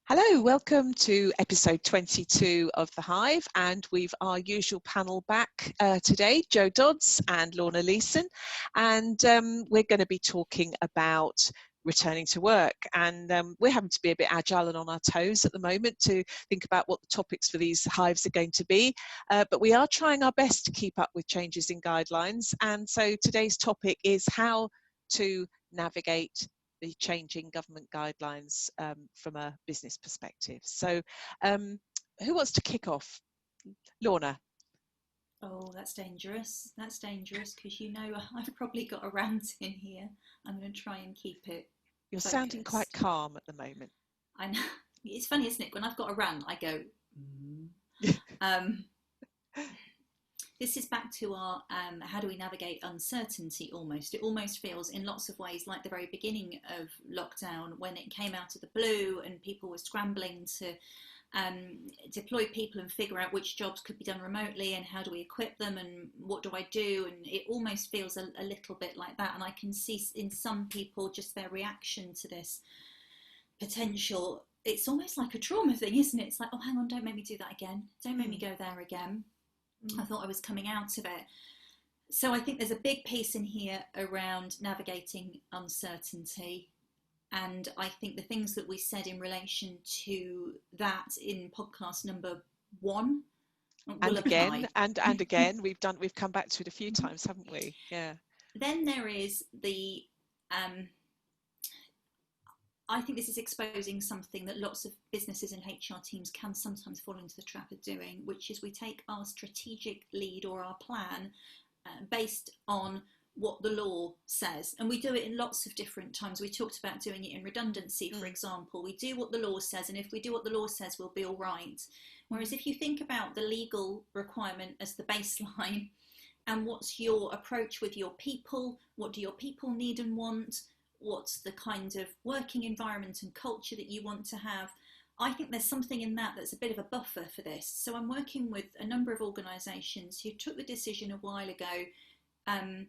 Hello, welcome to episode 22 of The Hive, and we've our usual panel back today, Jo Dodds and Lorna Leeson, and we're going to be talking about returning to work, and we're having to be a bit agile and on our toes at the moment to think about what the topics for these hives are going to be, but we are trying our best to keep up with changes in guidelines, and so today's topic is how to navigate the changing government guidelines from a business perspective. So who wants to kick off? Lorna. Oh, that's dangerous. That's dangerous because I've probably got a rant in here. I'm going to try and keep it You're focused. sounding quite calm at the moment. I know. It's funny, isn't it? When I've got a rant, I go, This is back to our how do we navigate uncertainty almost. It almost feels in lots of ways like the very beginning of lockdown when it came out of the blue and people were scrambling to deploy people and figure out which jobs could be done remotely and how do we equip them and what do I do, and it almost feels a little bit like that, and I can see in some people just their reaction to this potential. It's almost like a trauma thing, isn't it? It's like, oh, hang on, don't make me do that again, don't make me go there again. I thought I was coming out of it. So I think there's a big piece in here around navigating uncertainty. And I think the things that we said in relation to that in podcast number 1 will apply. And again, we've come back to it a few times, haven't we? Yeah. Then there is the I think this is exposing something that lots of businesses and HR teams can sometimes fall into the trap of doing, which is we take our strategic lead or our plan based on what the law says. And we do it in lots of different times. We talked about doing it in redundancy, for example. We do what the law says, and if we do what the law says, we'll be all right. Whereas if you think about the legal requirement as the baseline, and what's your approach with your people, what do your people need and want, what's the kind of working environment and culture that you want to have, I think there's something in that that's a bit of a buffer for this. So I'm working with a number of organisations who took the decision a while ago. I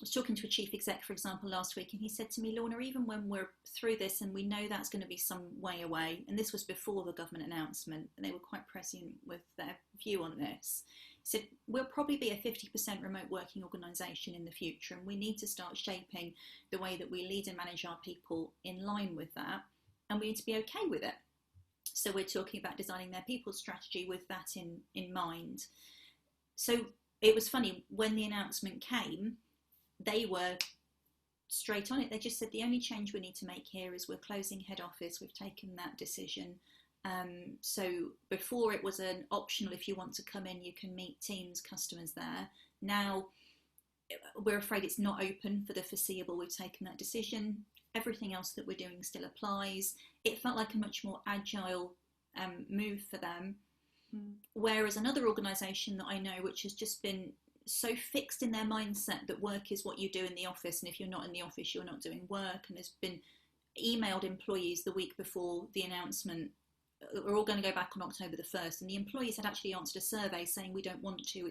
was talking to a chief exec, for example, last week, and he said to me, Lorna, even when we're through this and we know that's going to be some way away, and this was before the government announcement, and they were quite prescient with their view on this, he said, we'll probably be a 50% remote working organisation in the future, and we need to start shaping the way that we lead and manage our people in line with that, and we need to be okay with it. So we're talking about designing their people strategy with that in mind. So it was funny, when the announcement came, they were straight on it. They just said the only change we need to make here is we're closing head office. We've taken that decision. So before it was an optional, if you want to come in, you can meet teams, customers there. Now we're afraid it's not open for the foreseeable. We've taken that decision. Everything else that we're doing still applies. It felt like a much more agile move for them. Whereas another organisation that I know, which has just been so fixed in their mindset that work is what you do in the office, and if you're not in the office, you're not doing work, and there's been emailed employees the week before the announcement, we're all going to go back on October the 1st, and the employees had actually answered a survey saying we don't want to,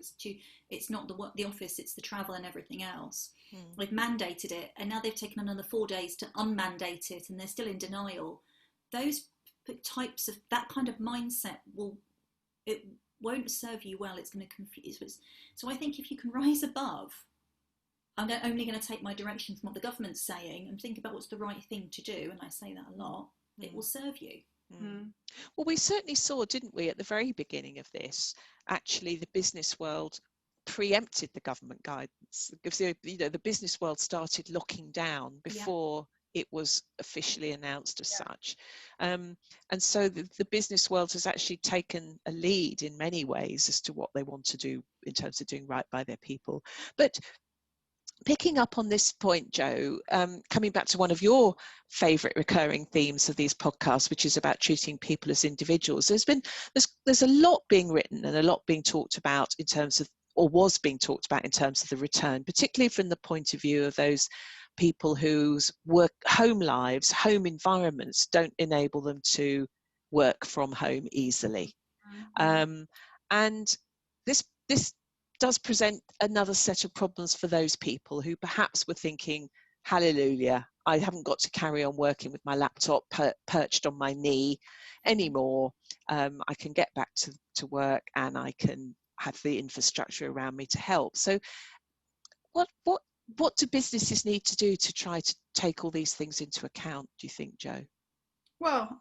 it's not the office, it's the travel and everything else. They've mandated it, and now they've taken another 4 days to unmandate it, and they're still in denial. Those types of, that kind of mindset won't serve you well. It's going to confuse us. So I think if you can rise above, I'm only going to take my direction from what the government's saying and think about what's the right thing to do, and I say that a lot, it will serve you. Well, we certainly saw, didn't we, at the very beginning of this, actually the business world preempted the government guidance, because the business world started locking down before it was officially announced as such. And so the business world has actually taken a lead in many ways as to what they want to do in terms of doing right by their people. But picking up on this point, Jo, coming back to one of your favourite recurring themes of these podcasts, which is about treating people as individuals, there's a lot being written and a lot being talked about in terms of, or was being talked about in terms of the return, particularly from the point of view of those people whose home lives, home environments don't enable them to work from home easily. And this does present another set of problems for those people who perhaps were thinking hallelujah, I haven't got to carry on working with my laptop perched on my knee anymore. I can get back to work, and I can have the infrastructure around me to help. So what do businesses need to do to try to take all these things into account, do you think, Jo? Well,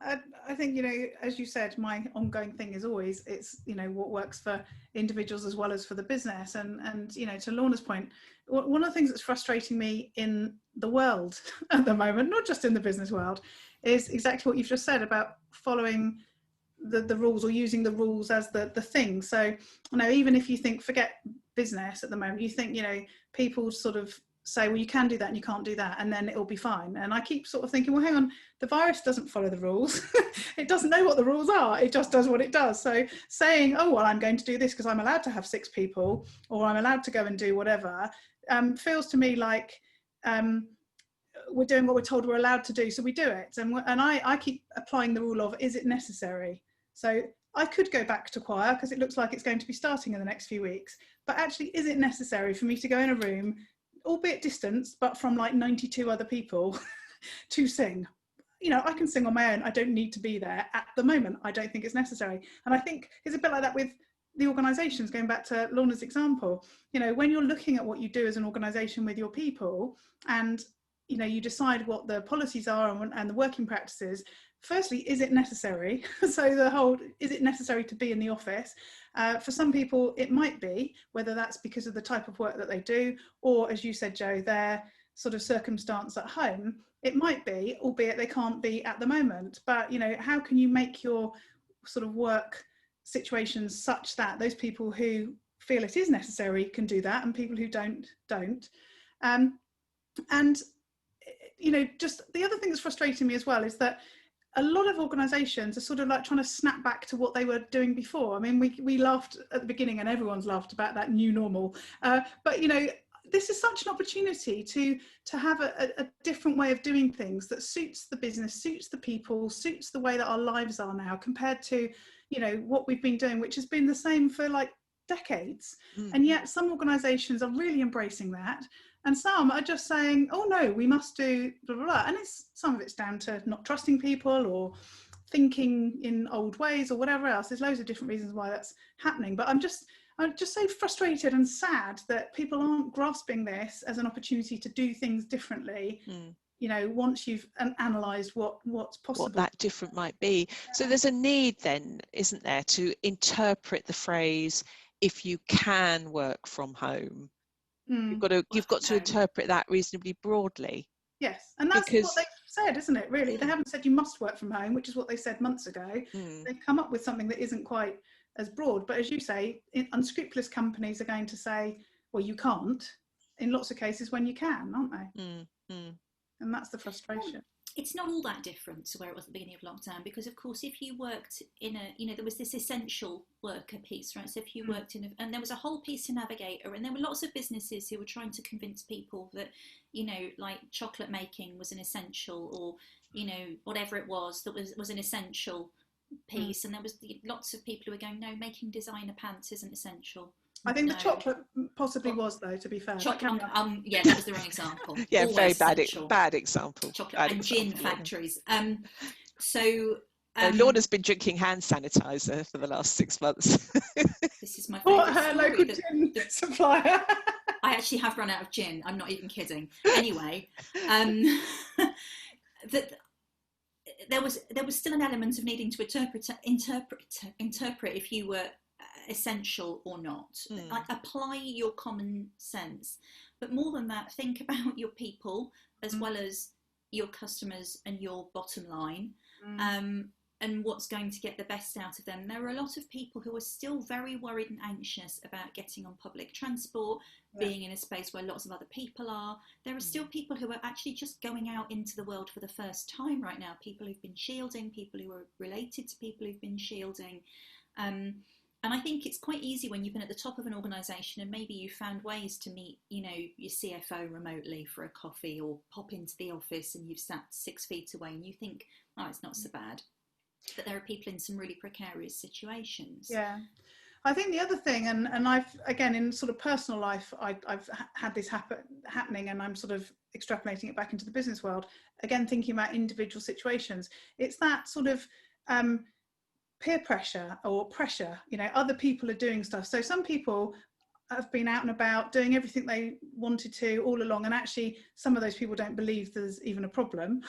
I think, you know, as you said, my ongoing thing is always, it's, you know, what works for individuals as well as for the business. And you know, to Lorna's point, one of the things that's frustrating me in the world at the moment, not just in the business world, is exactly what you've just said about following the rules, or using the rules as the thing. So, you know, even if you think, forget business at the moment, you think, you know, people sort of say, well, you can do that and you can't do that, and then it'll be fine. And I keep sort of thinking, well, hang on, the virus doesn't follow the rules. It doesn't know what the rules are. It just does what it does. So saying, oh, well, I'm going to do this because I'm allowed to have 6 people, or I'm allowed to go and do whatever, feels to me like we're doing what we're told we're allowed to do, so we do it. And I keep applying the rule of, is it necessary? So I could go back to choir because it looks like it's going to be starting in the next few weeks, but actually, is it necessary for me to go in a room, albeit distanced, but from like 92 other people, to sing? You know, I can sing on my own. I don't need to be there at the moment. I don't think it's necessary. And I think it's a bit like that with the organisations, going back to Lorna's example. You know, when you're looking at what you do as an organisation with your people, and, you know, you decide what the policies are and the working practices, firstly, is it necessary? So the whole, is it necessary to be in the office? For some people, it might be, whether that's because of the type of work that they do, or, as you said, Jo, their sort of circumstance at home. It might be, albeit they can't be at the moment. But, you know, how can you make your sort of work situations such that those people who feel it is necessary can do that, and people who don't. And, you know, just the other thing that's frustrating me as well is that a lot of organisations are sort of like trying to snap back to what they were doing before. I mean, we laughed at the beginning, and everyone's laughed about that new normal. But, you know, this is such an opportunity to have a different way of doing things that suits the business, suits the people, suits the way that our lives are now, compared to, you know, what we've been doing, which has been the same for like decades. And yet some organisations are really embracing that, and some are just saying, oh no, we must do blah, blah, blah. And some of it's down to not trusting people, or thinking in old ways, or whatever else. There's loads of different reasons why that's happening. But I'm just so frustrated and sad that people aren't grasping this as an opportunity to do things differently. You know, once you've analysed what's possible, what that different might be. So there's a need then, isn't there, to interpret the phrase, if you can work from home. You've got to interpret that reasonably broadly. Yes, and that's what they've said, isn't it, really? They haven't said you must work from home, which is what they said months ago. They've come up with something that isn't quite as broad. But as you say, unscrupulous companies are going to say, well, you can't, in lots of cases when you can, aren't they? And that's the frustration. It's not all that different to where it was at the beginning of lockdown, because of course if you worked in a, you know, there was this essential worker piece, right? So if you worked in and there was a whole piece to Navigator, and there were lots of businesses who were trying to convince people that, you know, like chocolate making was an essential, or, you know, whatever it was that was an essential piece. And there was lots of people who were going, no, making designer pants isn't essential. I think the chocolate possibly was, though, to be fair. Chocolate, yeah, that was the wrong example. Yeah, always very bad example. Chocolate bad and example, gin factories. Lorna's been drinking hand sanitizer for the last 6 months. This is my favourite her story. local gin supplier. I actually have run out of gin. I'm not even kidding. Anyway, that there was still an element of needing to interpret if you were essential or not. Like, apply your common sense, but more than that, think about your people as well as your customers and your bottom line, and what's going to get the best out of them. There are a lot of people who are still very worried and anxious about getting on public transport, being in a space where lots of other people are. There are still people who are actually just going out into the world for the first time right now, people who've been shielding, people who are related to people who've been shielding. And I think it's quite easy when you've been at the top of an organisation and maybe you found ways to meet, you know, your CFO remotely for a coffee, or pop into the office and you've sat 6 feet away and you think, oh, it's not so bad. But there are people in some really precarious situations. Yeah. I think the other thing, and I've, again, in sort of personal life, I've had this happening, and I'm sort of extrapolating it back into the business world, again, thinking about individual situations, it's that sort of peer pressure or pressure, you know, other people are doing stuff. So some people have been out and about doing everything they wanted to all along, and actually some of those people don't believe there's even a problem.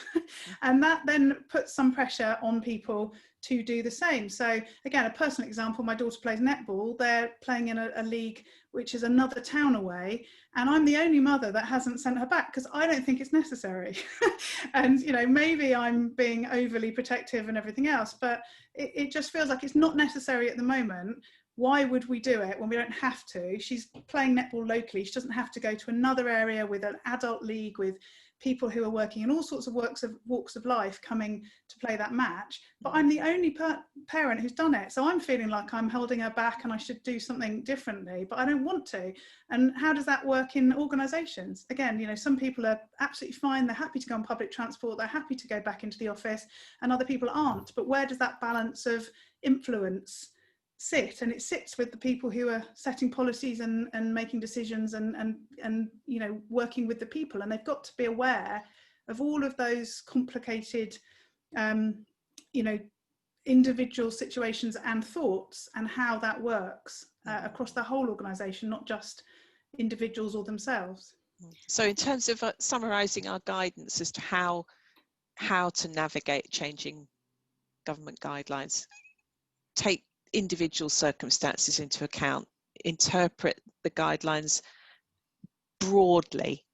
And that then puts some pressure on people to do the same. So again, a personal example, my daughter plays netball. They're playing in a league which is another town away, and I'm the only mother that hasn't sent her back because I don't think it's necessary. And you know, maybe I'm being overly protective and everything else, but it just feels like it's not necessary at the moment. Why would we do it when we don't have to? She's playing netball locally. She doesn't have to go to another area with an adult league with people who are working in all sorts of walks of life coming to play that match. But I'm the only parent who's done it. So I'm feeling like I'm holding her back and I should do something differently, but I don't want to. And how does that work in organisations? Again, you know, some people are absolutely fine. They're happy to go on public transport. They're happy to go back into the office, and other people aren't. But where does that balance of influence sit? And it sits with the people who are setting policies and making decisions and you know, working with the people, and they've got to be aware of all of those complicated you know, individual situations and thoughts, and how that works across the whole organisation, not just individuals or themselves. So in terms of summarising our guidance as to how to navigate changing government guidelines, take individual circumstances into account, interpret the guidelines broadly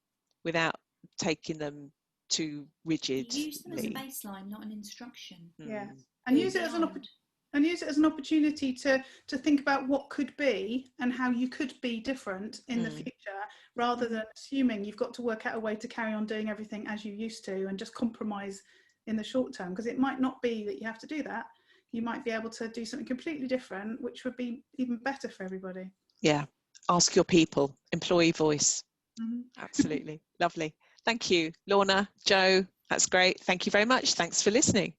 without taking them too rigid. Use them as a baseline, not an instruction. Yeah, and use it as an opportunity to think about what could be and how you could be different in the future, rather than assuming you've got to work out a way to carry on doing everything as you used to and just compromise in the short term, because it might not be that you have to do that. You might be able to do something completely different, which would be even better for everybody. Yeah, ask your people, employee voice. Absolutely. Lovely. Thank you, Lorna, Jo. That's great. Thank you very much. Thanks for listening.